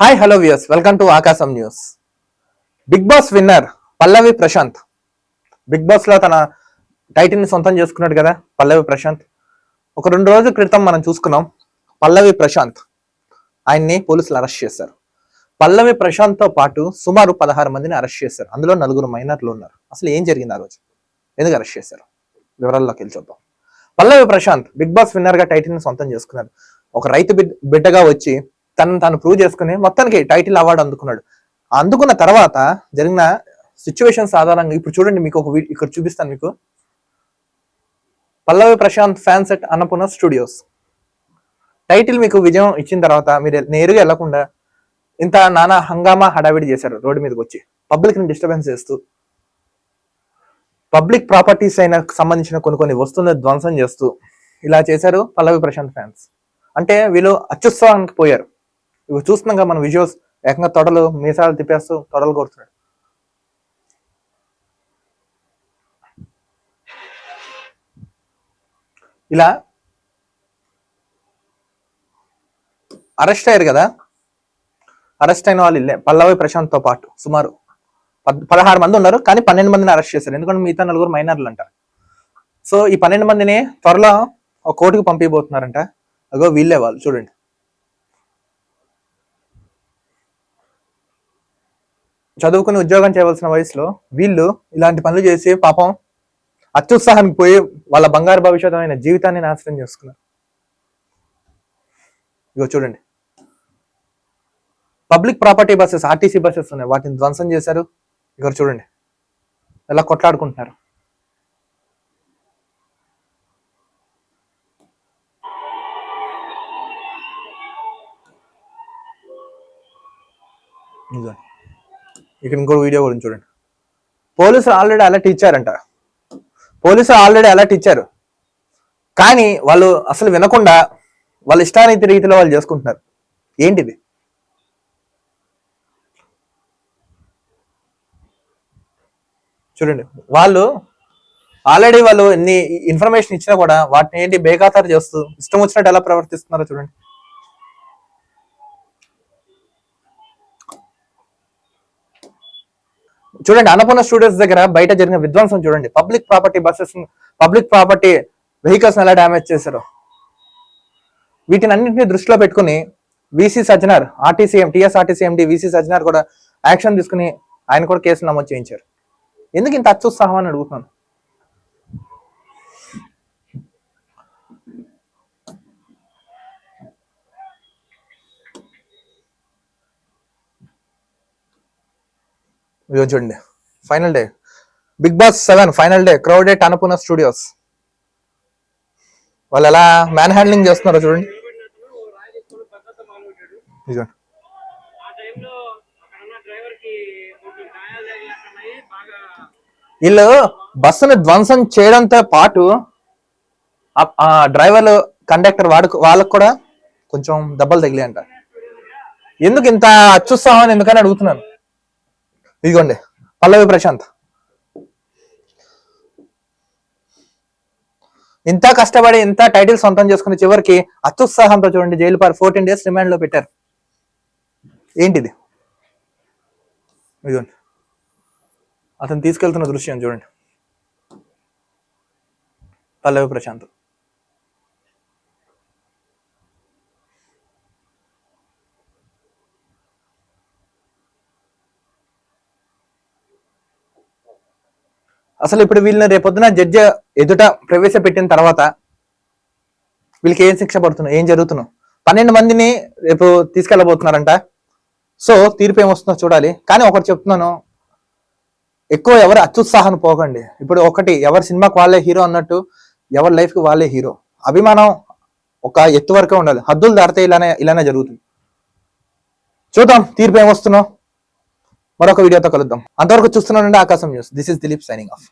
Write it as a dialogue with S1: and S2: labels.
S1: Hi hello viewers, welcome to ఆకాశం news. Big boss winner పల్లవి Prashanth big boss లో తన title ని సొంతం చేసుకున్నాడు కదా పల్లవి ప్రశాంత్. ఒక 2 రోజుల క్రితం మనం చూసుకున్నాం. పల్లవి ప్రశాంత్ ఆయన్ని పోలీసులు అరెస్ట్ చేశారు. పల్లవి ప్రశాంత్ తో పాటు సుమారు 16 మందిని అరెస్ట్ చేశారు. అందులో 4 మైనర్లు ఉన్నారు. అసలు ఏం జరిగింది ఆ రోజు, ఎందుకు అరెస్ట్ చేశారు, వివరాల్లోకి వెళ్ళి చూద్దాం. పల్లవి ప్రశాంత్ బిగ్ బాస్ విన్నర్ గా టైటిల్ ని సొంతం చేసుకున్నాడు. ఒక రైతు బిడ్డగా వచ్చి తను ప్రూవ్ చేసుకుని మొత్తానికి టైటిల్ అవార్డు అందుకున్నాడు. అందుకున్న తర్వాత జరిగిన సిచ్యువేషన్స్ ఆధారంగా ఇప్పుడు చూడండి, మీకు ఒక ఇక్కడ చూపిస్తాను. మీకు Pallavi Prashanth fans at Annapurna Studios title మీకు విజయం ఇచ్చిన తర్వాత మీరు నేరుగా వెళ్లకుండా ఇంత నానా హంగామా హడావిడి చేశారు. రోడ్డు మీదకి వచ్చి పబ్లిక్ ని డిస్టర్బెన్స్ చేస్తూ, పబ్లిక్ ప్రాపర్టీస్ అయిన సంబంధించిన కొన్ని వస్తువులను ధ్వంసం చేస్తూ ఇలా చేశారు పల్లవి ప్రశాంత్ ఫ్యాన్స్. అంటే వీళ్ళు అత్యుత్సాహానికి పోయారు. ఇవి చూస్తున్నాం కదా మన విజువల్స్, ఏకంగా తొడలు మీసాలు తిప్పేస్తూ తొడలు కొడుతున్నాడు. ఇలా అరెస్ట్ అయ్యారు కదా. అరెస్ట్ అయిన వాళ్ళు ఇల్లే పల్లవి ప్రశాంత్ తో పాటు సుమారు 16 మంది ఉన్నారు. కానీ 12 మందిని అరెస్ట్ చేశారు, ఎందుకంటే మిగతా 4 మైనర్లు అంట. సో ఈ 12 మందిని త్వరలో ఒక కోర్టుకు పంపించబోతున్నారంట. అగో వీళ్ళే వాళ్ళు చూడండి. చదువుకుని ఉద్యోగం చేయవలసిన వయసులో వీళ్ళు ఇలాంటి పనులు చేసి పాపం అత్యుత్సాహానికి పోయి వాళ్ళ బంగారు భవిష్యత్తమైన జీవితాన్ని నాశనం చేసుకున్నారు. ఇగో చూడండి, public property buses, RTC buses ఉన్నాయి, వాటిని ధ్వంసం చేశారు. ఇక్కడ చూడండి ఎలా కొట్లాడుకుంటున్నారు. ఇక్కడ ఇంకో వీడియో కూడా చూడండి. పోలీసులు ఆల్రెడీ అలర్ట్ ఇచ్చారంట. కానీ వాళ్ళు అసలు వినకుండా వాళ్ళ ఇష్టారీతి రీతిలో వాళ్ళు చేసుకుంటున్నారు. ఏంటిది? చూడండి, వాళ్ళు ఎన్ని ఇన్ఫర్మేషన్ ఇచ్చినా కూడా వాటిని ఏంటి బేఖాతరు చేస్తూ ఇష్టం వచ్చినట్టు ఎలా ప్రవర్తిస్తున్నారో చూడండి. చూడండి, అన్నపూర్ణ స్టూడియోస్ దగ్గర బయట జరిగిన విధ్వంసం చూడండి. Public property buses, public property vehicles ఎలా డ్యామేజ్ చేశారో వీటిని అన్నింటినీ దృష్టిలో పెట్టుకుని వీసీ సజ్జనార్, టీఎస్ఆర్టీసీ ఎండి వీసీ సజ్జనార్ కూడా యాక్షన్ తీసుకుని ఆయన కూడా కేసులు నమోదు చేయించారు. ఎందుకు ఇంత అత్యుత్సాహం అని అడుగుతున్నాను. చూడండి, final day big boss 7 final day crowded Annapurna studios. వాళ్ళు ఎలా మ్యాన్ హ్యాండ్లింగ్ చేస్తున్నారో చూడండి. వీళ్ళు బస్సును ధ్వంసం చేయడంతో పాటు ఆ డ్రైవర్లు, కండక్టర్ వాళ్ళకు కూడా కొంచెం దెబ్బలు తగిలాయంట. ఎందుకు ఇంత అత్యుత్సాహం ఎందుకని అడుగుతున్నాను. ఇదిగోండి పల్లవి ప్రశాంత్ ఇంత కష్టపడి ఇంత టైటిల్ సొంతం చేసుకుని చివరికి అత్యుత్సాహంతో చూడండి జైలు పారు 14 days రిమాండ్ లో పెట్టారు. ఏంటిది? ఇదిగోండి అతను తీసుకెళ్తున్న దృశ్యం చూడండి. పల్లవి ప్రశాంత్ అసలు ఇప్పుడు వీళ్ళని రేపొద్దున జడ్జి ఎదుట ప్రవేశపెట్టిన తర్వాత వీళ్ళకి ఏం శిక్ష పడుతున్నా, ఏం జరుగుతున్నా? 12 మందిని రేపు తీసుకెళ్ళబోతున్నారంట. సో తీర్పు ఏమొస్తుందో చూడాలి. కానీ ఒకటి చెప్తున్నాను, ఎక్కువ ఎవరు అత్యుత్సాహాన్ని పోకండి. ఇప్పుడు ఎవరి సినిమాకి వాళ్ళే హీరో అన్నట్టు ఎవరి లైఫ్ కి వాళ్ళే హీరో. అభిమానం ఒక ఎత్తు వరకే ఉండాలి, హద్దులు దాటితే ఇలానే జరుగుతుంది. చూద్దాం తీర్పు ఏమొస్తున్నో. మరొక వీడియోతో కలుద్దాం. అంతవరకు చూస్తున్నానండి ఆకాశం news. This is Dilip signing off.